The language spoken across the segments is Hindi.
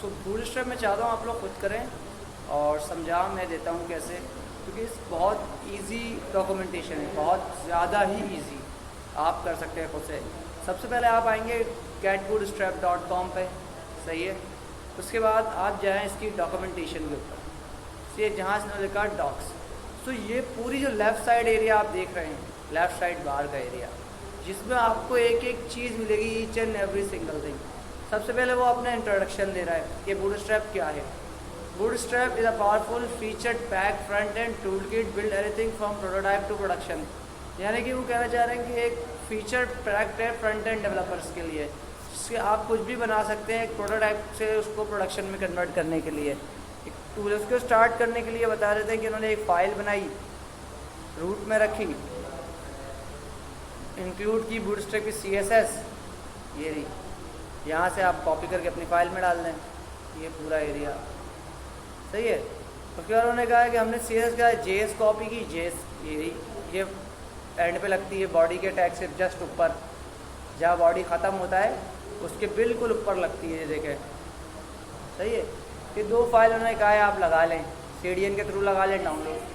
सो बूटस्ट्रैप मैं चाहता हूँ आप लोग खुद करें और समझा मैं देता हूँ कैसे, क्योंकि इस बहुत इजी डॉक्यूमेंटेशन है, बहुत ज़्यादा ही इजी, आप कर सकते हैं खुद से। सबसे पहले आप आएंगे getbootstrap.com पे, सही है। उसके बाद आप जाएं इसकी डॉक्यूमेंटेशन के ऊपर, ये जहाँ से लिखा डॉक्स। तो ये पूरी जो लेफ़्ट साइड एरिया आप देख रहे हैं, लेफ़्ट साइड बाहर का एरिया, जिसमें आपको एक एक चीज़ मिलेगी, each and every single thing. सबसे पहले वो अपना इंट्रोडक्शन दे रहा है कि बूटस्ट्रैप क्या है। Bootstrap is a powerful featured pack front end toolkit build anything from prototype to production. यानी कि वो कहना चाह रहे हैं कि एक फीचर्ड पैक है फ्रंट एंड डेवलपर्स के लिए, जिससे आप कुछ भी बना सकते हैं एक प्रोटोटाइप से उसको प्रोडक्शन में कन्वर्ट करने के लिए। एक टूल उसको स्टार्ट करने के लिए बता रहे थे कि उन्होंने एक फ़ाइल बनाई, रूट में रखी, इंक्लूड की बूटस्ट्रैप की CSS, ये रही, यहाँ से आप कॉपी करके अपनी फ़ाइल में डाल दें, ये पूरा एरिया, सही है। उसके बाद उन्होंने कहा कि हमने CSS का JS कॉपी की, JS ये रही, ये एंड पे लगती है बॉडी के टैग से जस्ट ऊपर, जहाँ बॉडी ख़त्म होता है उसके बिल्कुल ऊपर लगती है, ये देखें, सही है। ये दो फाइल उन्होंने कहा है आप लगा लें, CDN के थ्रू लगा लें डाउनलोड।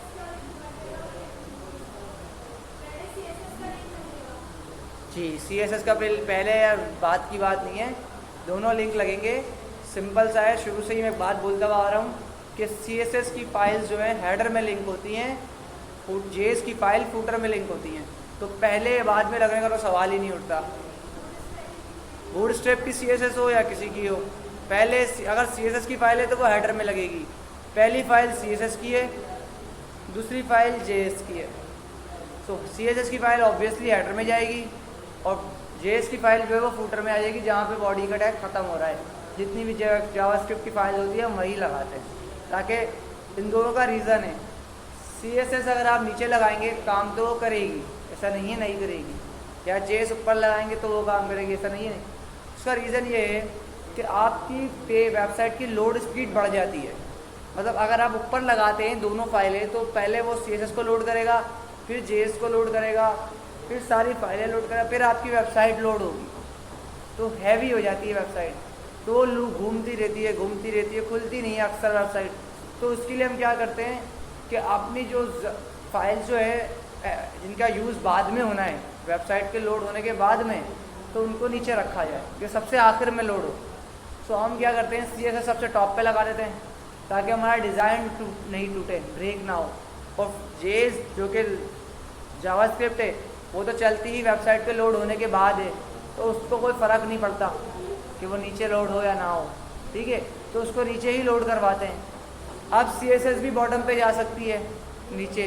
जी, CSS का पहले यार बात की बात नहीं है, दोनों लिंक लगेंगे, सिंपल सा है। शुरू से ही मैं बात बोलता हुआ आ रहा हूँ कि CSS की फाइल्स जो है हेडर में लिंक होती हैं, JS की फाइल फूटर में लिंक होती हैं, तो पहले बाद में लगने का तो सवाल ही नहीं उठता। बूटस्ट्रैप की CSS हो या किसी की हो, पहले अगर CSS की फाइल है तो वो हेडर में लगेगी। पहली फाइल CSS की है, दूसरी फाइल JS की है, तो CSS की फाइल ऑब्वियसली हेडर में जाएगी और JS की फाइल जो है वो फूटर में आ जाएगी, जहाँ पे बॉडी का टैग ख़त्म हो रहा है। जितनी भी जावास्क्रिप्ट की फाइल होती है हम वही लगाते हैं, ताकि इन दोनों का रीज़न है। CSS अगर आप नीचे लगाएंगे काम तो वो करेगी, ऐसा नहीं है नहीं करेगी, या JS ऊपर लगाएंगे तो वो काम करेगी, ऐसा नहीं है। उसका रीज़न ये है कि आपकी वेबसाइट की लोड स्पीड बढ़ जाती है। मतलब अगर आप ऊपर लगाते हैं दोनों फाइलें, तो पहले वो CSS को लोड करेगा, फिर JS को लोड करेगा, फिर सारी फाइलें लोड करेगा, फिर आपकी वेबसाइट लोड होगी, तो हैवी हो जाती है वेबसाइट, तो वो घूमती रहती है, खुलती नहीं है अक्सर वेबसाइट। तो उसके लिए हम क्या करते हैं कि अपनी जो फाइल जो है जिनका यूज़ बाद में होना है, वेबसाइट के लोड होने के बाद में, तो उनको नीचे रखा जाए कि सबसे आखिर में लोड हो। तो हम क्या करते हैं, CSS सबसे टॉप पे लगा देते हैं ताकि हमारा डिज़ाइन नहीं टूटे, ब्रेक ना हो। और JS जो कि जावास्क्रिप्ट है वो तो चलती ही वेबसाइट पे लोड होने के बाद है, तो उसको कोई फ़र्क नहीं पड़ता कि वो नीचे लोड हो या ना हो, ठीक है, तो उसको नीचे ही लोड करवाते हैं। अब CSS भी बॉटम पे जा सकती है, नीचे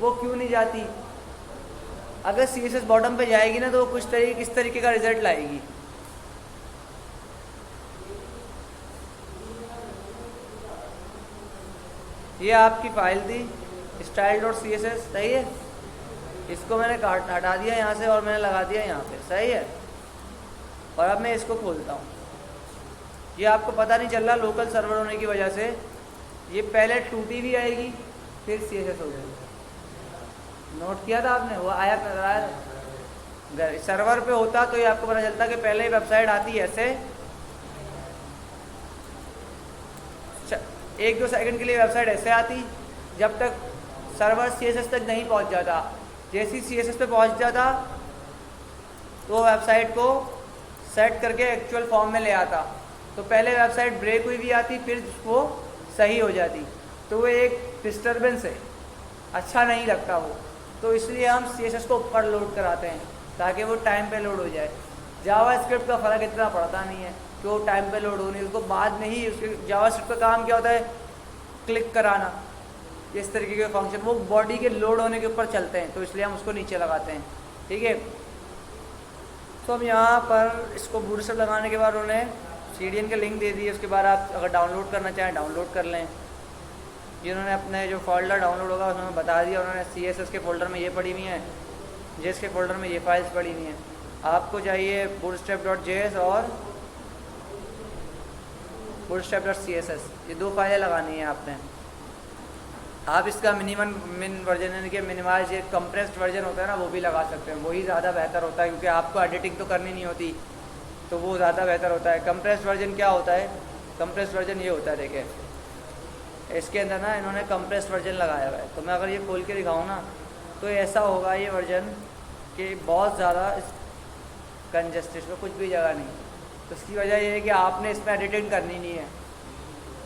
वो क्यों नहीं जाती? अगर CSS बॉटम पे जाएगी ना तो वो किस तरीके का रिजल्ट लाएगी। ये आपकी फाइल थी style.css, सही है। इसको मैंने हटा दिया यहाँ से और मैंने लगा दिया यहाँ पे, सही है। और अब मैं इसको खोलता हूँ, ये आपको पता नहीं चल रहा लोकल सर्वर होने की वजह से, ये पहले टूटी भी आएगी फिर CSS हो जाएगी। नोट किया था आपने? वो आया नजर आया, सर्वर पे होता तो ये आपको पता चलता कि पहले ही वेबसाइट आती है ऐसे, 1-2 सेकंड के लिए वेबसाइट ऐसे आती, जब तक सर्वर CSS तक नहीं पहुंच जाता। जैसे ही CSS पे पहुंच जाता तो वेबसाइट को सेट करके एक्चुअल फॉर्म में ले आता, तो पहले वेबसाइट ब्रेक हुई भी आती, फिर वो सही हो जाती, तो वो एक डिस्टर्बेंस है, अच्छा नहीं लगता वो। तो इसलिए हम CSS को ऊपर लोड कराते हैं ताकि वो टाइम पे लोड हो जाए। जावास्क्रिप्ट का फ़र्क इतना पड़ता नहीं है कि वो टाइम पे लोड होनी, उसको बाद में ही, उसके जावास्क्रिप्ट का काम क्या होता है, क्लिक कराना, इस तरीके के फंक्शन वो बॉडी के लोड होने के ऊपर चलते हैं, तो इसलिए हम उसको नीचे लगाते हैं, ठीक है। तो हम यहाँ पर इसको बूटस्ट्रैप लगाने के बाद उन्होंने CDN के लिंक दे दिए। उसके बाद आप अगर डाउनलोड करना चाहें डाउनलोड कर लें। जिन्होंने अपने जो फोल्डर डाउनलोड होगा उसमें बता दिया, उन्होंने CSS के फ़ोल्डर में ये पड़ी हुई हैं, JS के फ़ोल्डर में ये फाइल्स पड़ी हुई हैं। आपको चाहिए bootstrap.js और bootstrap.css, ये दो फाइलें लगानी है आपने। आप इसका मिन वर्जन यानी कि मिनिमाइज एक कंप्रेस्ड वर्जन होता है ना, वो भी लगा सकते हैं, वही ज़्यादा बेहतर होता है, क्योंकि आपको एडिटिंग तो करनी नहीं होती, तो वो ज़्यादा बेहतर होता है। कंप्रेस्ड वर्जन क्या होता है कंप्रेस्ड वर्जन ये होता है, देखिए इसके अंदर ना इन्होंने कंप्रेस्ड वर्जन लगाया हुआ है। तो मैं अगर ये खोल के दिखाऊँ ना तो ऐसा होगा ये वर्जन कि बहुत ज़्यादा कंजस्टेड, इसमें कुछ भी जगह नहीं। तो इसकी वजह ये है कि आपने इसमें एडिटिंग करनी नहीं है,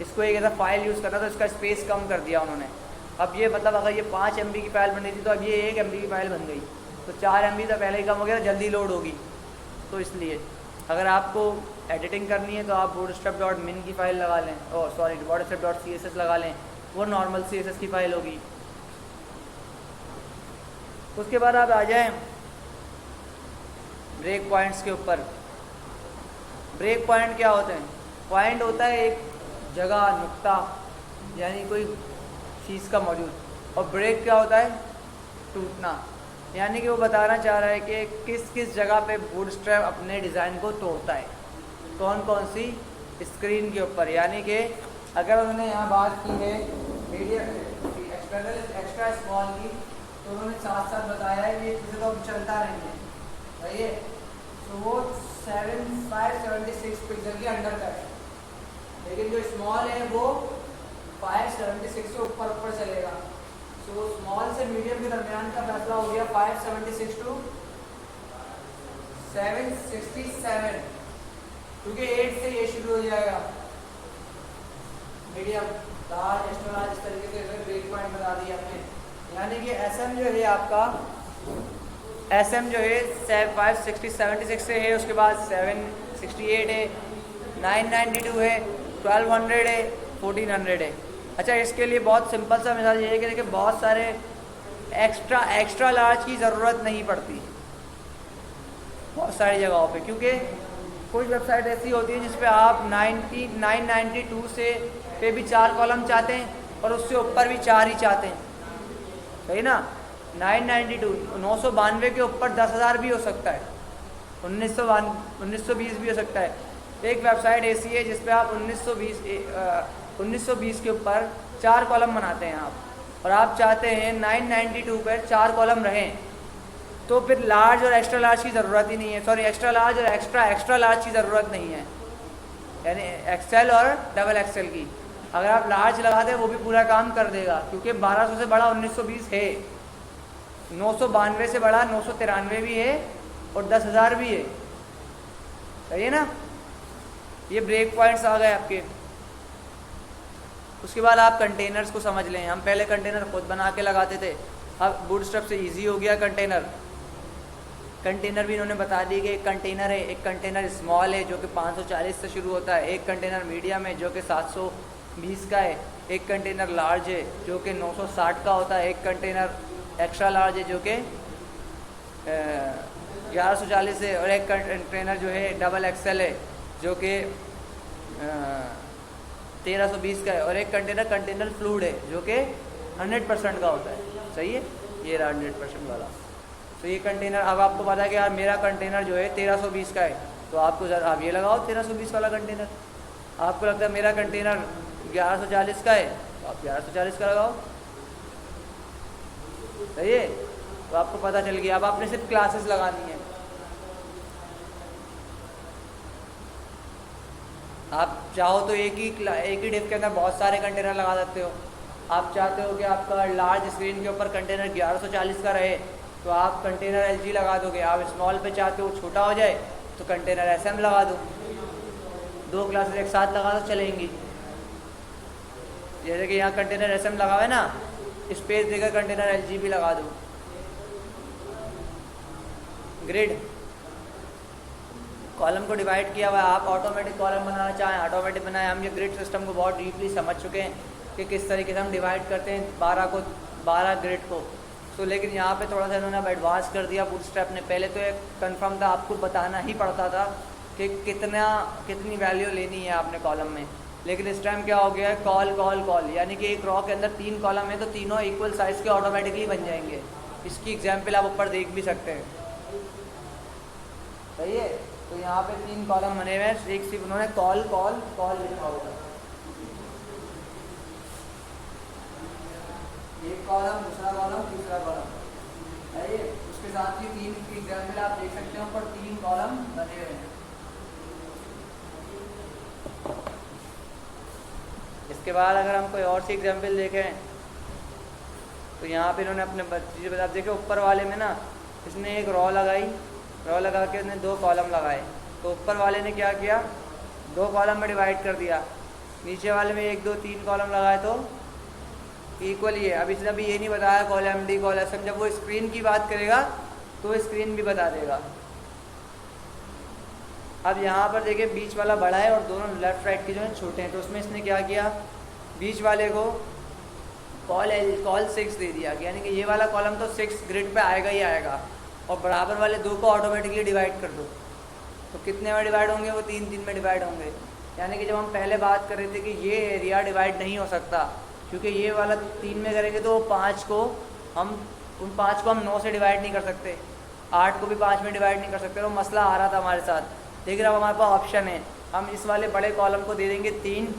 इसको एक ऐसा फाइल यूज़ करना तो इसका स्पेस कम कर दिया उन्होंने। अब ये मतलब अगर ये 5 MB की फ़ाइल बनी थी तो अब ये 1 MB की फ़ाइल बन गई, तो 4 MB तो पहले ही कम हो गया, जल्दी लोड होगी। तो इसलिए अगर आपको एडिटिंग करनी है तो आप bootstrap.min की फ़ाइल लगा लें, bootstrap.css लगा लें, वो नॉर्मल CSS की फ़ाइल होगी। उसके बाद आप आ जाएं ब्रेक पॉइंट्स के ऊपर। ब्रेक पॉइंट क्या होते हैं? पॉइंट होता है एक जगह, नुक्ता, यानी कोई चीज़ का मौजूद, और ब्रेक क्या होता है? टूटना, यानी कि वो बताना चाह रहा है कि किस किस जगह पे बूटस्ट्रैप अपने डिज़ाइन को तोड़ता है, कौन कौन सी स्क्रीन के ऊपर। यानी कि अगर उन्होंने यहाँ बात की है मीडियम एक्स्ट्रा स्मॉल की, तो उन्होंने साथ साथ बताया है कि इसे तो चलता नहीं है, सही है। तो वो 576 पिक्सल के अंडर का है, लेकिन जो स्मॉल है वो 576 से ऊपर चलेगा। तो स्मॉल से मीडियम के दरमियान का फैसला हो गया 576 टू 767, क्योंकि 8 से ये शुरू हो जाएगा। मीडियम, लार्ज, एक्स्ट्रा लार्ज, इस तरीके से ब्रेक पॉइंट बता दिया हमने। यानी कि SM जो है आपका, SM जो है 576 से है, उसके बाद 768 है, 992 है, 1200 है, 1400 है। अच्छा, इसके लिए बहुत सिंपल सा मिसाल ये है कि देखिए बहुत सारे एक्स्ट्रा लार्ज की ज़रूरत नहीं पड़ती बहुत सारी जगहों पे, क्योंकि कुछ वेबसाइट ऐसी होती है जिस पे आप 992 से पे भी 4 कॉलम चाहते हैं और उससे ऊपर भी 4 ही चाहते हैं, सही ना। 992 के ऊपर 10,000 भी हो सकता है, 1920 भी हो सकता है। एक वेबसाइट ऐसी है जिस पे आप 1920 के ऊपर 4 कॉलम बनाते हैं आप, और आप चाहते हैं 992 पर 4 कॉलम रहें, तो फिर लार्ज और एक्स्ट्रा लार्ज की ज़रूरत ही नहीं है। सॉरी, एक्स्ट्रा लार्ज और एक्स्ट्रा लार्ज की ज़रूरत नहीं है, यानी एक्सेल और डबल एक्सेल की। अगर आप लार्ज लगा दें वो भी पूरा काम कर देगा, क्योंकि 1200 से बड़ा 1920 है, 992 से बड़ा 993 भी है, और 10,000 भी है, सही है ना। ये ब्रेक पॉइंट्स आ गए आपके। उसके बाद आप कंटेनर्स को समझ लें। हम पहले कंटेनर खुद बना के लगाते थे, अब बूटस्ट्रैप से इजी हो गया कंटेनर। कंटेनर भी इन्होंने बता दी कि एक कंटेनर है, एक कंटेनर स्मॉल है जो कि 540 से शुरू होता है, एक कंटेनर मीडियम है जो कि 720 का है, एक कंटेनर लार्ज है जो कि 960 का होता है, एक कंटेनर एक्स्ट्रा लार्ज है जो कि 1140 है, और एक कंटेनर जो है डबल एक्सेल है जो कि 1320 का है, और एक कंटेनर फ्लूइड है जो कि 100% का होता है, सही है। ये रहा 100% वाला। तो ये कंटेनर, अब आपको पता है कि यार मेरा कंटेनर जो है 1320 का है, तो आपको आप ये लगाओ 1320 वाला कंटेनर। आपको लगता है मेरा कंटेनर 1140 का है, तो आप 1140 का लगाओ, सही है। तो आपको पता चल गया। अब आपने सिर्फ क्लासेस लगानी है। आप चाहो तो एक ही डिव के अंदर बहुत सारे कंटेनर लगा सकते हो। आप चाहते हो कि आपका लार्ज स्क्रीन के ऊपर कंटेनर 1140 का रहे, तो आप कंटेनर LG लगा दोगे। आप स्मॉल पे चाहते हो छोटा हो जाए, तो कंटेनर SM लगा दो। 2 क्लासेस एक साथ लगा दो, चलेंगी। जैसे कि यहाँ कंटेनर SM लगा हुआ है ना, स्पेस देकर कंटेनर LG भी लगा दो। ग्रिड, कॉलम को डिवाइड किया हुआ है। आप ऑटोमेटिक कॉलम बनाना चाहें ऑटोमेटिक बनाएं। हम ये ग्रिड सिस्टम को बहुत डीपली समझ चुके हैं कि किस तरीके से हम डिवाइड करते हैं 12 ग्रिड को। तो लेकिन यहाँ पे थोड़ा सा इन्होंने अब एडवांस कर दिया बूटस्ट्रैप ने। पहले तो एक कंफर्म था, आपको बताना ही पड़ता था कि कितनी वैल्यू लेनी है आपने कॉलम में, लेकिन इस टाइम क्या हो गया है, कॉल, यानी कि एक रॉ के अंदर 3 कॉलम है तो तीनों इक्वल साइज़ के ऑटोमेटिकली बन जाएंगे। इसकी एग्जाम्पल आप ऊपर देख भी सकते हैं, सही है। तो यहाँ पे 3 कॉलम बने हुए हैं, एक सिर्फ उन्होंने कॉल लिखा होगा, एक कॉलम, दूसरा कॉलम, तीसरा कॉलम, सही है। उसके साथ ही 3 की एग्जाम्पल आप देख सकते हैं, ऊपर 3 कॉलम बने हुए हैं। इसके बाद अगर हम कोई और सी एग्जाम्पल देखें तो यहाँ पे इन्होंने अपने चीज़ें बता देखे ऊपर वाले में ना इसने एक रॉ लगाई, रॉ लगा के इसने 2 कॉलम लगाए। तो ऊपर वाले ने क्या किया, 2 कॉलम में डिवाइड कर दिया, नीचे वाले में 1 2 3 कॉलम लगाए तो इक्वल ही है। अब इसने अभी ये नहीं बताया कॉलम डी कॉलम एस, जब वो स्क्रीन की बात करेगा तो स्क्रीन भी बता देगा। अब यहाँ पर देखिए बीच वाला बड़ा है और दोनों लेफ्ट राइट के जो है छोटे हैं, तो उसमें इसने क्या किया, बीच वाले को कॉल 6 दे दिया, यानी कि ये वाला कॉलम तो 6 ग्रिड पे आएगा ही आएगा, और बराबर वाले 2 को ऑटोमेटिकली डिवाइड कर दो। तो कितने में डिवाइड होंगे, वो 3 3 में डिवाइड होंगे। यानी कि जब हम पहले बात कर रहे थे कि ये एरिया डिवाइड नहीं हो सकता, क्योंकि ये वाला 3 में करेंगे तो उन 5 को हम 9 से डिवाइड नहीं कर सकते, 8 को भी 5 में डिवाइड नहीं कर सकते। वो मसला आ रहा था हमारे साथ, लेकिन अब हमारे पास ऑप्शन है, हम इस वाले बड़े कॉलम को दे देंगे 3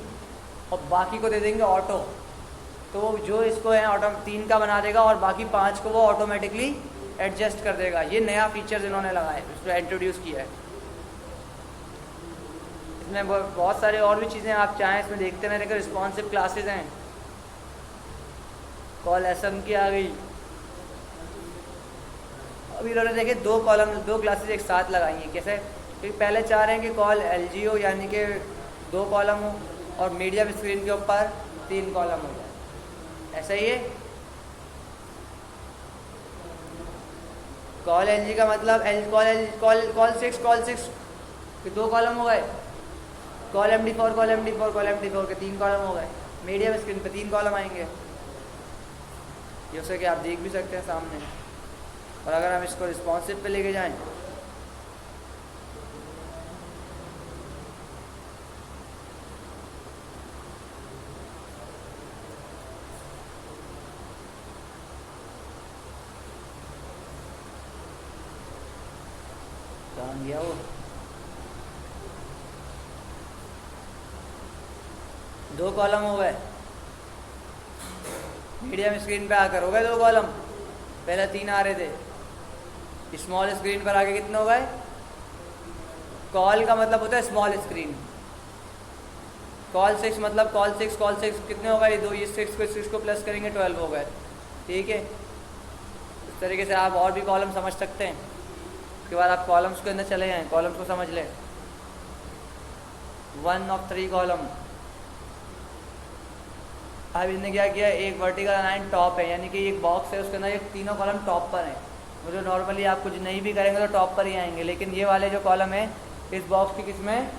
और बाकी को दे देंगे ऑटो। तो जो इसको है ऑटो 3 का बना देगा और बाकी 5 को वो ऑटोमेटिकली एडजस्ट कर देगा। ये नया फीचर्स इन्होंने लगाए, इसको इंट्रोड्यूस किया है। इसमें बहुत सारे और भी चीज़ें आप चाहें इसमें देखते रहें। देखो रिस्पॉन्सिव क्लासेज हैं, कॉल एसएम की आ गई। अभी इन्होंने देखे 2 क्लासेज एक साथ लगाई हैं। कैसे, क्योंकि पहले चाह रहे हैं कि कॉल एलजी हो, यानी कि 2 कॉलम हो और मीडियम स्क्रीन के ऊपर 3 कॉलम हो जाए। ऐसा ही है, कॉल एलजी का मतलब कॉल 6 के 2 कॉलम हो गए, कॉल MD4 के 3 कॉलम हो गए, मीडियम स्क्रीन पे 3 कॉलम आएंगे। जैसे कि आप देख भी सकते हैं सामने। और अगर हम इसको रिस्पॉन्सिव पे लेके जाएं कहाँ गया वो, 2 कॉलम हो गए, मीडियम स्क्रीन पे आकर हो गए 2 कॉलम, पहले 3 आ रहे थे। स्मॉल स्क्रीन पर आके कितने हो गए, कॉल का मतलब होता है स्मॉल स्क्रीन, कॉल 6 मतलब कॉल 6 कितने हो गए, 2 ये 6 को प्लस करेंगे 12 हो गए। ठीक है, इस तरीके से आप और भी कॉलम समझ सकते हैं। उसके बाद आप कॉलम्स के अंदर चले जाएँ, कॉलम्स को समझ लें। 1 of 3 कॉलम। अब इन्होंने क्या किया, एक वर्टिकल लाइन टॉप है, यानी कि एक बॉक्स है उसके अंदर एक तीनों कॉलम टॉप पर हैं। वो जो नॉर्मली आप कुछ नहीं भी करेंगे तो टॉप पर ही आएंगे, लेकिन ये वाले जो कॉलम है इस बॉक्स की किसमें,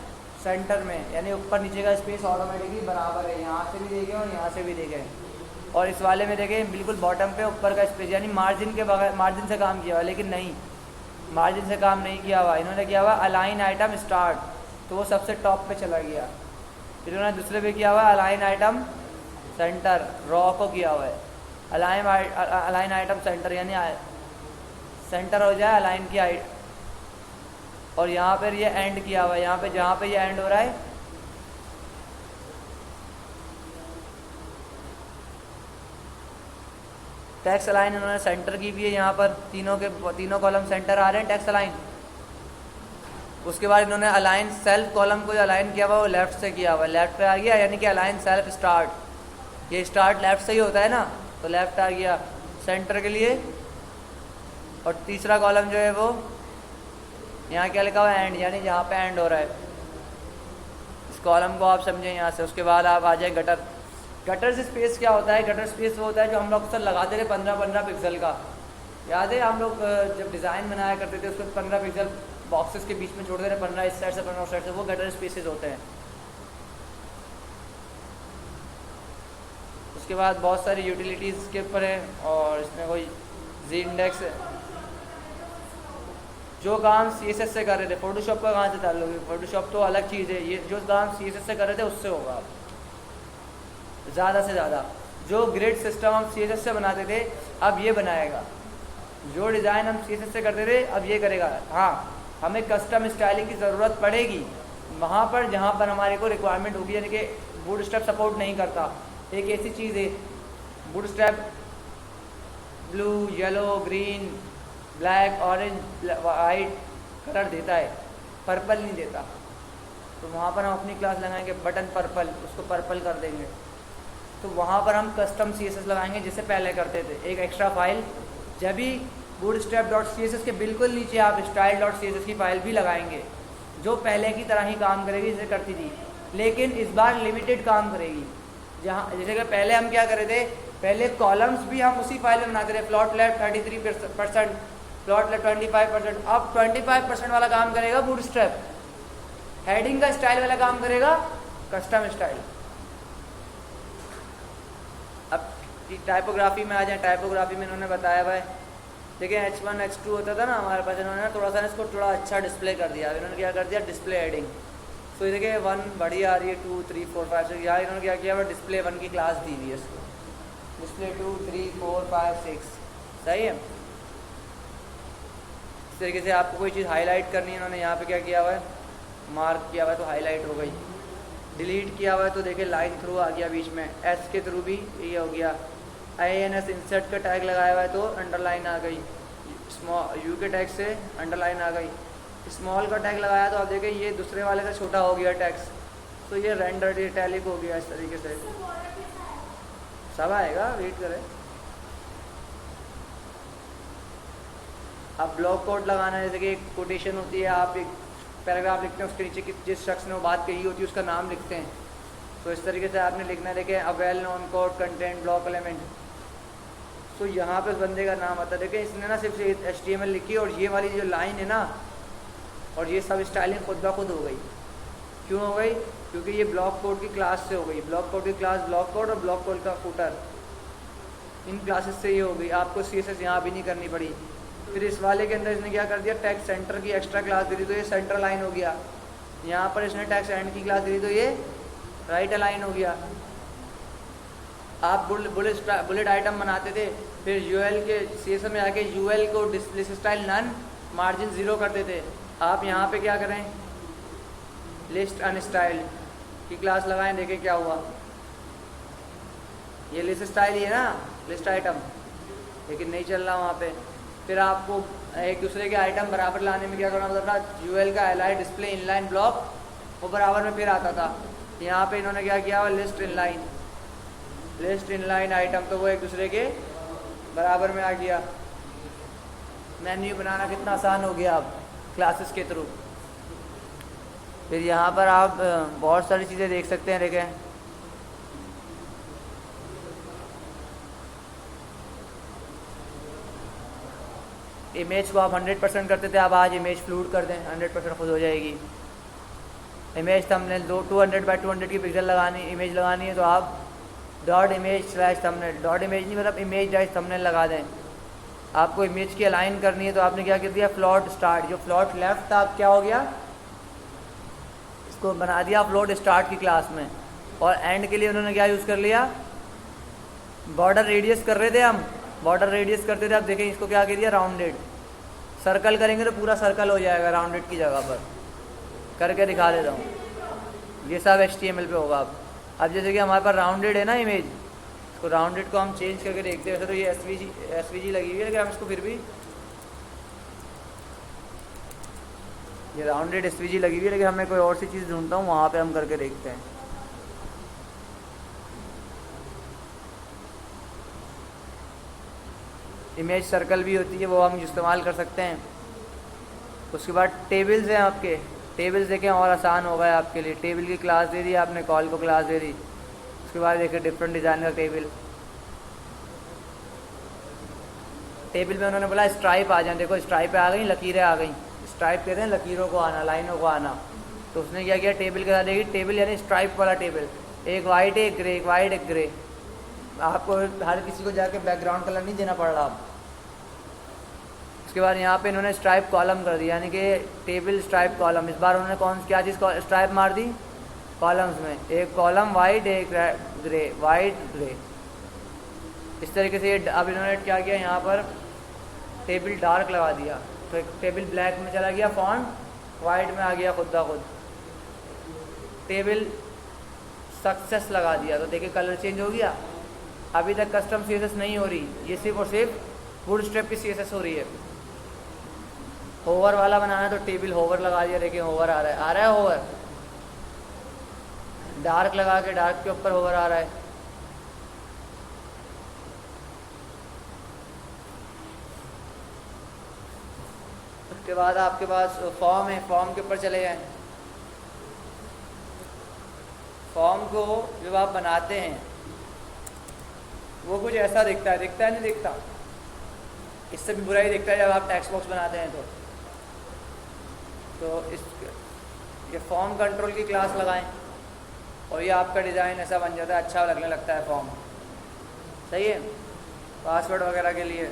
सेंटर में, यानी ऊपर नीचे का स्पेस ऑटोमेटिकली बराबर है। यहाँ से भी देखें और यहाँ से भी देखें। और इस वाले में देखें बिल्कुल बॉटम पे ऊपर का स्पेस, यानी मार्जिन के बगैर, मार्जिन से काम किया हुआ, लेकिन नहीं, मार्जिन से काम नहीं किया हुआ। इन्होंने किया हुआ अलाइन आइटम स्टार्ट, तो वो सबसे टॉप पे चला गया। फिर इन्होंने दूसरे पे किया हुआ अलाइन आइटम सेंटर, रॉ को किया हुआ है अलाइन आइटम सेंटर, यानी सेंटर हो जाए अलाइन की और यहाँ पर ये एंड किया हुआ है, यहाँ पे जहाँ पे ये एंड हो रहा है टेक्स्ट अलाइन इन्होंने सेंटर की भी है। यहाँ पर तीनों कॉलम सेंटर आ रहे हैं टेक्स्ट अलाइन। उसके बाद इन्होंने अलाइन सेल्फ कॉलम को अलाइन किया हुआ वो लेफ्ट से किया हुआ, लेफ्ट पे आ गया, यानी कि अलाइन सेल्फ स्टार्ट। ये स्टार्ट लेफ्ट से ही होता है ना, तो लेफ्ट आ गया सेंटर के लिए। और तीसरा कॉलम जो है वो यहाँ क्या लिखा हुआ है, एंड, यानी जहाँ पे एंड हो रहा है। इस कॉलम को आप समझें यहाँ से। उसके बाद आप आ जाए गटर। गटर से स्पेस क्या होता है, गटर स्पेस वो होता है जो हम लोग अक्सर लगाते थे 15 पिक्सल का। याद है हम लोग जब डिज़ाइन बनाया करते थे उसमें 15 पिक्सल बॉक्सेस के बीच में छोड़ते थे, 15 इस साइड से 15 उस साइड से, वो गटर स्पेसेस होते हैं। उसके बाद बहुत सारी यूटिलिटीज़ के ऊपर है, और इसमें कोई जी इंडेक्स है। जो काम CSS से कर रहे थे, फोटोशॉप का कहाँ से ताल्लुक है, फोटोशॉप तो अलग चीज़ है। ये जो काम CSS से कर रहे थे उससे होगा ज़्यादा से ज़्यादा। जो ग्रिड सिस्टम हम CSS से बनाते थे अब ये बनाएगा, जो डिज़ाइन हम CSS से करते थे अब ये करेगा। हाँ, हमें कस्टम स्टाइलिंग की ज़रूरत पड़ेगी वहाँ पर जहाँ पर हमारे को रिक्वायरमेंट होगी, यानी कि बूटस्ट्रैप सपोर्ट नहीं करता। एक ऐसी चीज़ है bootstrap blue, yellow, green, black, orange, white colour देता है, पर्पल नहीं देता। तो वहाँ पर हम अपनी क्लास लगाएंगे बटन पर्पल, उसको पर्पल कर देंगे। तो वहाँ पर हम कस्टम CSS लगाएंगे जैसे पहले करते थे, एक एक्स्ट्रा फाइल। जब भी bootstrap.css के बिल्कुल नीचे आप style.css की फाइल भी लगाएंगे जो पहले की तरह ही काम करेगी जैसे करती थी, लेकिन इस बार लिमिटेड काम करेगी। जहाँ जैसे कि पहले हम क्या कर रहे थे, पहले कॉलम्स भी हम उसी फाइल में बनाते थे, प्लॉट लेफ्ट 33%, प्लॉट लेफ्ट 25%। अब 25% वाला काम करेगा बूटस्ट्रैप, हेडिंग का स्टाइल वाला काम करेगा कस्टम स्टाइल। अब टाइपोग्राफी में आ जाए, टाइपोग्राफी में इन्होंने बताया भाई देखिए H1 H2 होता था ना हमारे पास, इन्होंने थोड़ा सा इसको थोड़ा अच्छा डिस्प्ले कर दिया। इन्होंने क्या कर दिया, डिस्प्ले हेडिंग। तो ये देखिए 1 बढ़िया आ रही है, 2 3 4 5 6, यहाँ इन्होंने क्या किया, वो डिस्प्ले 1 की क्लास दी हुई है इसको, डिस्प्ले 2 3 4 5 6, सही है। इस तरीके से आपको कोई चीज़ हाईलाइट करनी है, इन्होंने यहाँ पे क्या किया हुआ है, मार्क किया हुआ है तो हाईलाइट हो गई। डिलीट किया हुआ है तो देखिए लाइन थ्रू आ गया बीच में, एस के थ्रू भी ये हो गया। INS इंसर्ट का टैग लगाया हुआ है तो अंडरलाइन आ गई, स्मॉल यू के टैग से अंडरलाइन आ गई। स्मॉल का टैग लगाया तो आप देखें ये दूसरे वाले से छोटा हो गया टैक्स, तो ये रेंडर इटैलिक हो गया। इस तरीके से सब आएगा, वेट करें। अब ब्लॉक कोड लगाना है, जैसे कि एक कोटेशन होती है, आप एक पैराग्राफ लिखते हैं, उसके नीचे जिस शख्स ने वो बात कही होती है उसका नाम लिखते हैं, तो इस तरीके से आपने लिखना है। देखें a well known code content block element, तो यहाँ पे उस बंदे का नाम आता है। देखें इसने ना सिर्फ HTML लिखी और ये वाली जो लाइन है ना, और ये सब स्टाइलिंग खुद ब खुद हो गई। क्यों हो गई, क्योंकि ये ब्लॉक कोड की क्लास से हो गई। ब्लॉक कोड की क्लास ब्लॉक कोड और ब्लॉक कोड का फूटर, इन क्लासेस से ये हो गई। आपको CSS यहाँ भी नहीं करनी पड़ी। फिर इस वाले के अंदर इसने क्या कर दिया, टैक्स सेंटर की एक्स्ट्रा क्लास दे दी तो ये सेंटर लाइन हो गया। यहाँ पर इसने टैक्स एंड की क्लास दे दी तो ये राइट अलाइन हो गया। आप बुलेट आइटम बनाते थे, फिर UL के CSS में आके UL को डिस्प्ले स्टाइल नन मार्जिन 0 करते थे। आप यहाँ पे क्या करें, लिस्ट अनस्टाइल्ड की क्लास लगाएं, देखें क्या हुआ। ये लिस्ट स्टाइल ही है ना, लिस्ट आइटम, लेकिन नहीं चल रहा वहाँ पे। फिर आपको एक दूसरे के आइटम बराबर लाने में क्या करना पड़ता था, UL का एलाइ डिस्प्ले इनलाइन ब्लॉक वो बराबर में फिर आता था। यहाँ पे इन्होंने क्या किया हुआ, लिस्ट इनलाइन आइटम, तो वो एक दूसरे के बराबर में आ गया। मेन्यू बनाना कितना आसान हो गया अब क्लासेस के थ्रू। फिर यहाँ पर आप बहुत सारी चीज़ें देख सकते हैं। देखें इमेज को आप 100% करते थे, आप आज इमेज फ्लूट कर दें 100% खुद हो जाएगी। इमेज थंबनेल 200 बाई 200 की पिक्सल लगानी, इमेज लगानी है तो आप dot image slash thumbnail, dot image नहीं मतलब इमेज डैश थंबनेल लगा दें। आपको इमेज की अलाइन करनी है तो आपने क्या कर दिया, फ्लॉट स्टार्ट, जो फ्लॉट लेफ्ट था अब क्या हो गया, इसको बना दिया फ्लॉट स्टार्ट की क्लास में। और एंड के लिए उन्होंने क्या यूज़ कर लिया, बॉर्डर रेडियस कर रहे थे हम, बॉर्डर रेडियस करते थे। अब देखें इसको क्या कर दिया, राउंडेड। सर्कल करेंगे तो पूरा सर्कल हो जाएगा राउंडेड की जगह पर, करके दिखा देता हूँ। ये सब HTML पे होगा। अब जैसे कि हमारे पास राउंडेड है ना इमेज, तो राउंडेड को हम चेंज करके देखते हैं। वैसे तो ये SVG लगी हुई है, लेकिन हम इसको फिर भी, ये राउंडेड SVG लगी हुई है, लेकिन हमें कोई और सी चीज़ ढूंढता हूँ, वहाँ पे हम करके देखते हैं। इमेज सर्कल भी होती है, वो हम इस्तेमाल कर सकते हैं। उसके बाद टेबल्स हैं आपके, टेबल्स देखें और आसान हो गया आपके लिए। टेबल की क्लास दे दी आपने, कॉल को क्लास दे दी। उसके बाद देखिए डिफरेंट डिज़ाइन का टेबल, टेबल में उन्होंने बोला स्ट्राइप आ जाए। देखो स्ट्राइप आ गई, लकीरें आ गई। स्ट्राइप कहते हैं लकीरों को आना, लाइनों को आना। तो उसने क्या किया, टेबल के साथ देखिए, टेबल यानी स्ट्राइप वाला टेबल, एक वाइट एक ग्रे, एक वाइट एक ग्रे। आपको हर किसी को जाके बैकग्राउंड कलर नहीं देना पड़ रहा। उसके बाद यहाँ पे इन्होंने स्ट्राइप कॉलम कर दिया, यानी कि टेबल स्ट्राइप कॉलम। इस बार उन्होंने क्या चीज़ स्ट्राइप मार दी, कॉलम्स में, एक कॉलम वाइट एक ग्रे, वाइट ग्रे। इस तरीके से अब इन्होंने क्या किया, यहाँ पर टेबल डार्क लगा दिया, तो एक टेबल ब्लैक में चला गया, फॉन्ट वाइट में आ गया खुद ब खुद। टेबल सक्सेस लगा दिया, तो देखिए कलर चेंज हो गया। अभी तक कस्टम CSS नहीं हो रही, ये सिर्फ और सिर्फ बूटस्ट्रैप की CSS हो रही है। होवर वाला बनाना है तो टेबल होवर लगा दिया, देखिए होवर आ रहा है होवर। डार्क लगा के डार्क के ऊपर ओवर आ रहा है। उसके बाद आपके पास फॉर्म है, फॉर्म के ऊपर चले जाएं। फॉर्म को जब आप बनाते हैं वो कुछ ऐसा दिखता है, दिखता है नहीं दिखता? इससे भी बुरा ही दिखता है जब आप टेक्स्ट बॉक्स बनाते हैं तो इस ये फॉर्म कंट्रोल की क्लास लगाएं और ये आपका डिज़ाइन ऐसा बन जाता है, अच्छा लगने लगता है फॉर्म। सही है। पासवर्ड वगैरह के लिए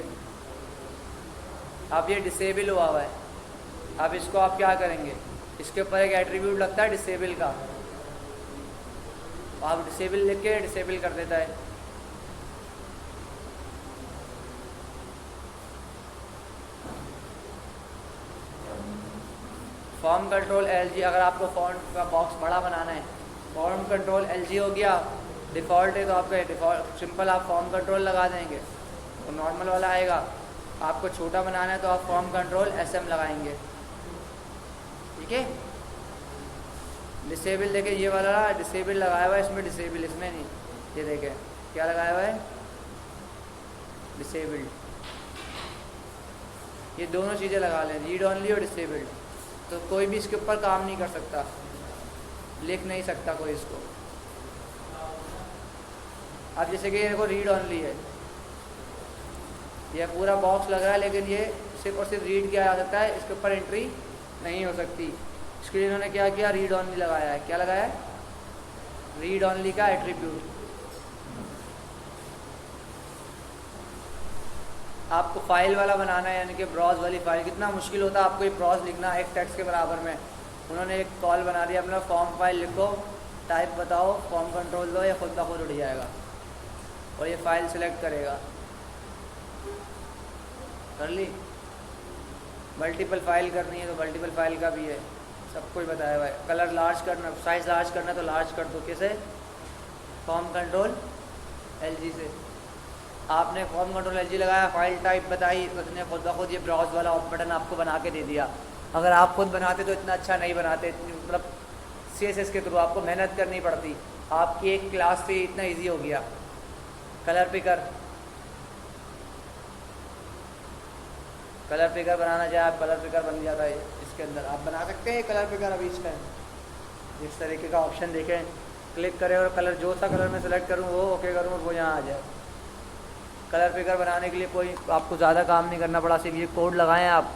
अब ये डिसेबल हुआ है, अब इसको आप क्या करेंगे, इसके ऊपर एक एट्रीब्यूट लगता है डिसेबल का, आप डिसेबल लिख के डिसेबल कर देता है। फॉर्म कंट्रोल LG, अगर आपको फॉन्ट का बॉक्स बड़ा बनाना है, फॉर्म कंट्रोल LG हो गया, डिफ़ॉल्ट है तो आपका डिफ़ॉल्ट सिंपल आप फॉर्म कंट्रोल लगा देंगे तो नॉर्मल वाला आएगा। आपको छोटा बनाना है तो आप फॉर्म कंट्रोल SM लगाएंगे। ठीक है। डिसेबल देखें, ये वाला डिसेबल लगाया हुआ है, इसमें डिसेबल, इसमें नहीं। ये देखें क्या लगाया हुआ है, डिसेबल्ड। ये दोनों चीज़ें लगा लें, रीड ऑनली और डिसेबल्ड, तो कोई भी इसके ऊपर काम नहीं कर सकता, लिख नहीं सकता कोई इसको। अब जैसे कि ये को रीड ऑनली है, यह पूरा बॉक्स लग रहा है लेकिन ये सिर्फ और सिर्फ रीड किया जा सकता है, इसके ऊपर एंट्री नहीं हो सकती। इसके लिए इन्होंने क्या किया, रीड ऑनली लगाया है। क्या लगाया है, रीड ऑनली का एट्रीब्यूट। आपको फाइल वाला बनाना है, यानी कि ब्राउज वाली फाइल, कितना मुश्किल होता है आपको ये ब्राउज लिखना एक टेक्स्ट के बराबर में। उन्होंने एक कॉल बना दिया, अपना फॉर्म फाइल लिखो, टाइप बताओ, फॉर्म कंट्रोल दो, या खुद ब खुद उठ जाएगा और ये फाइल सिलेक्ट करेगा। कर ली। मल्टीपल फाइल करनी है तो मल्टीपल फाइल का भी है, सब कुछ बताया हुआ है। कलर लार्ज करना, साइज लार्ज करना है तो लार्ज कर दो। कैसे, फॉर्म कंट्रोल LG से। आपने फॉर्म कंट्रोल LG लगाया, फाइल टाइप बताई, उसने खुद ब खुद ये ब्राउज वाला बटन आपको बना के दे दिया। अगर आप खुद बनाते तो इतना अच्छा नहीं बनाते, मतलब CSS के थ्रू आपको मेहनत करनी पड़ती। आपकी एक क्लास से इतना ईजी हो गया। कलर पिकर, कलर पिकर बनाना चाहे आप, कलर पिकर बन जाता है इसके अंदर। आप बना सकते हैं कलर पिकर अभी इस टाइम। इस तरीके का ऑप्शन देखें, क्लिक करें और कलर जो सा कलर में सेलेक्ट करूँ वो ओके करूँ, वो यहाँ आ जाए। कलर पिकर बनाने के लिए कोई आपको ज़्यादा काम नहीं करना पड़ा, सिर्फ ये कोड लगाएं आप,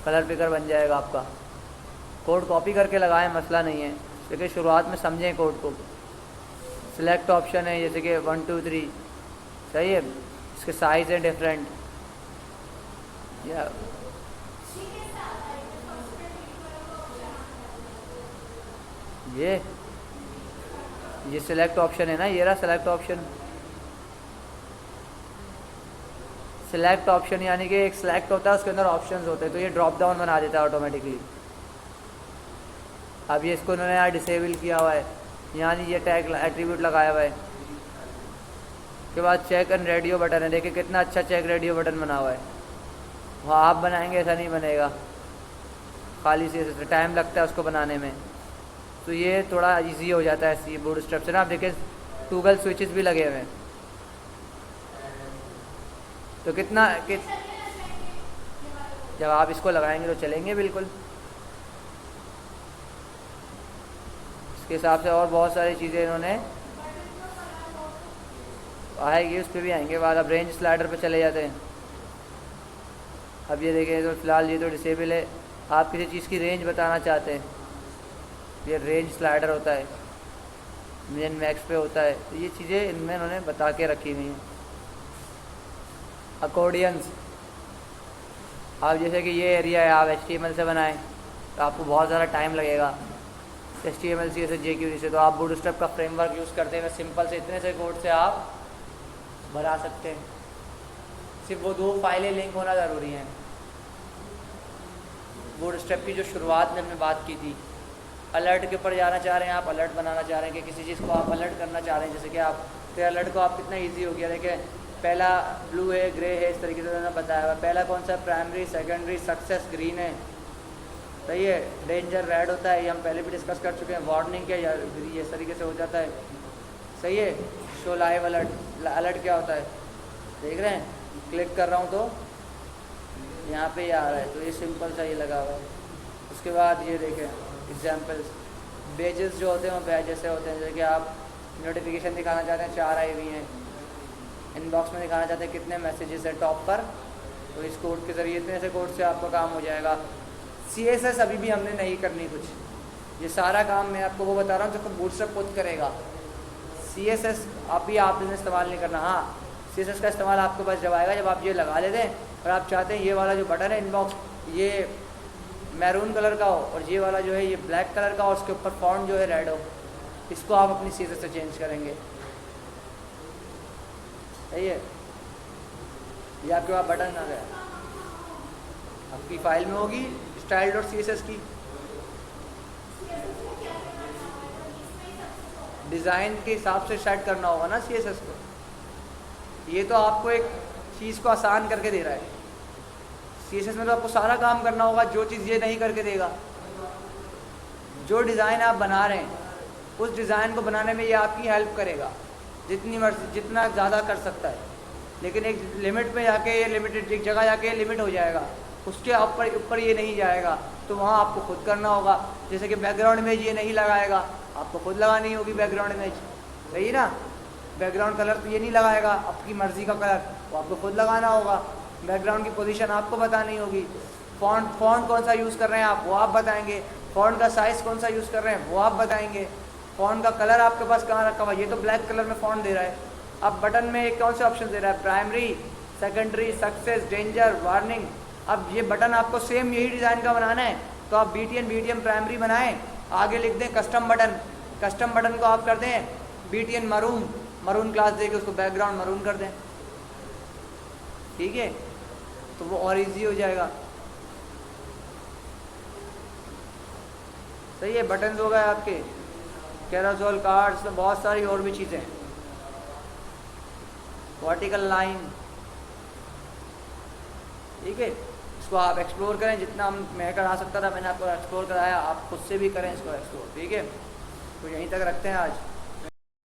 कलर पिकर बन जाएगा आपका। कोड कॉपी करके लगाएं, मसला नहीं है, लेकिन शुरुआत में समझें कोड को। सिलेक्ट ऑप्शन है जैसे कि 1 2 3, सही है। इसके साइज़ हैं डिफरेंट, या ये सिलेक्ट ऑप्शन है ना, ये रहा सिलेक्ट ऑप्शन। सिलेक्ट ऑप्शन यानी कि एक सिलेक्ट होता है, उसके अंदर ऑप्शंस होते हैं, तो ये ड्रॉप डाउन बना देता है ऑटोमेटिकली। अब ये इसको उन्होंने यहाँ डिसेबल किया हुआ है, यानी ये टैग एट्रीब्यूट लगाया हुआ है। उसके बाद चेक एंड रेडियो बटन है, देखिए कितना अच्छा चेक रेडियो बटन बना हुआ है। वहाँ आप बनाएंगे ऐसा नहीं बनेगा, खाली से टाइम लगता है उसको बनाने में, तो ये थोड़ा इजी हो जाता है सी बूटस्ट्रैप से ना। आप देखिए टूगल स्विचेस भी लगे हुए हैं, तो कितना जब आप इसको लगाएंगे तो चलेंगे बिल्कुल। इसके हिसाब से और बहुत सारी चीज़ें इन्होंने आएगी, उस पर भी आएंगे बाद। अब रेंज स्लाइडर पे चले जाते हैं। अब ये देखें तो फ़िलहाल ये तो डिसेबल है। आप किसी चीज़ की रेंज बताना चाहते हैं, ये रेंज स्लाइडर होता है, मिन मैक्स पे होता है, तो ये चीज़ें इनमें इन्होंने बता के रखी हुई हैं। अकॉर्डियंस, अब जैसे कि ये एरिया है, आप HTML से बनाएं तो आपको बहुत ज़्यादा टाइम लगेगा, HTML CSS jQuery से। तो आप बूटस्ट्रैप का फ्रेमवर्क यूज़ करते हैं, सिंपल से इतने से कोड से आप बना सकते हैं। सिर्फ वो 2 फाइलें लिंक होना ज़रूरी हैं। बूटस्ट्रैप की जो शुरुआत में हमने बात की थी, अलर्ट के ऊपर जाना चाह रहे हैं आप, अलर्ट बनाना चाह रहे हैं कि किसी चीज़ को आप अलर्ट करना चाह रहे हैं, जैसे कि आप, तो अलर्ट को आप कितना ईजी हो गया। देखिए पहला ब्लू है, ग्रे है, इस तरीके से उन्होंने बताया हुआ। पहला कौन सा, प्राइमरी, सेकेंडरी, सक्सेस, ग्रीन है, सही है। डेंजर रेड होता है, ये हम पहले भी डिस्कस कर चुके हैं। वार्निंग क्या या ये इस तरीके से हो जाता है। सही है। शो लाइव अलर्ट, अलर्ट क्या होता है देख रहे हैं, क्लिक कर रहा हूँ तो यहाँ पे ये आ रहा है, तो ये सिंपल सा ये लगा हुआ है। उसके बाद ये देखें एग्जाम्पल्स, बेजेस जो होते हैं वो बैज जैसे होते हैं, जैसे कि आप नोटिफिकेशन दिखाना चाहते हैं 4 आए हुई हैं, इनबॉक्स में दिखाना चाहते हैं कितने मैसेजेस हैं टॉप पर, तो इस कोड के ज़रिए इतने से कोड से आपका काम हो जाएगा। CSS अभी भी हमने नहीं करनी कुछ, ये सारा काम मैं आपको वो बता रहा हूँ जो बूटस्ट्रैप खुद करेगा। CSS अभी आपने इस्तेमाल नहीं करना। हाँ, CSS का इस्तेमाल आपके पास जब आएगा जब आप ये लगा लेते हैं और आप चाहते हैं ये वाला जो बटन है इनबॉक्स ये मैरून कलर का हो और ये वाला जो है ये ब्लैक कलर का और उसके ऊपर फॉन्ट जो है रेड हो, इसको आप अपनी CSS से चेंज करेंगे। सही है। ये आपके पास बटन आ गया, आपकी फाइल में होगी style.css की, डिज़ाइन के हिसाब से सेट करना होगा ना CSS को। ये तो आपको एक चीज़ को आसान करके दे रहा है, CSS में तो आपको सारा काम करना होगा, जो चीज़ ये नहीं करके देगा। जो डिज़ाइन आप बना रहे हैं उस डिज़ाइन को बनाने में ये आपकी हेल्प करेगा जितनी मर्जी, जितना ज़्यादा कर सकता है, लेकिन एक लिमिट में जाके ये लिमिटेड, एक जगह जाके लिमिट हो जाएगा, उसके ऊपर ये नहीं जाएगा, तो वहाँ आपको खुद करना होगा। जैसे कि बैकग्राउंड इमेज ये नहीं लगाएगा, आपको खुद लगानी होगी बैकग्राउंड इमेज, सही ना। बैकग्राउंड कलर तो ये नहीं लगाएगा, आपकी मर्ज़ी का कलर वो आपको खुद लगाना होगा। बैकग्राउंड की पोजीशन आपको बतानी होगी। फ़ॉन्ट कौन सा यूज़ कर रहे हैं आप, वो आप बताएंगे। फ़ॉन्ट का साइज़ कौन सा यूज़ कर रहे हैं वो आप बताएंगे। फ़ॉन्ट का कलर आपके पास कहाँ रखा हुआ, ये तो ब्लैक कलर में फ़ॉन्ट दे रहा है। अब बटन में एक कौन से ऑप्शन दे रहा है, primary, secondary, success, danger, warning. अब ये बटन आपको सेम यही डिज़ाइन का बनाना है, तो आप BTN प्राइमरी बनाएं, आगे लिख दें कस्टम बटन। कस्टम बटन को आप कर दें BTN मरून क्लास दे के उसको बैकग्राउंड मरून कर दें, ठीक है, तो वो और इजी हो जाएगा। सही है। बटन्स हो गए आपके, कैरोसेल, कार्ड्स, में बहुत सारी और भी चीज़ें, वर्टिकल लाइन, ठीक है। इसको आप एक्सप्लोर करें, जितना मैं करा सकता था मैंने आपको एक्सप्लोर कराया, आप खुद से भी करें इसको एक्सप्लोर, ठीक है। तो यहीं तक रखते हैं आज।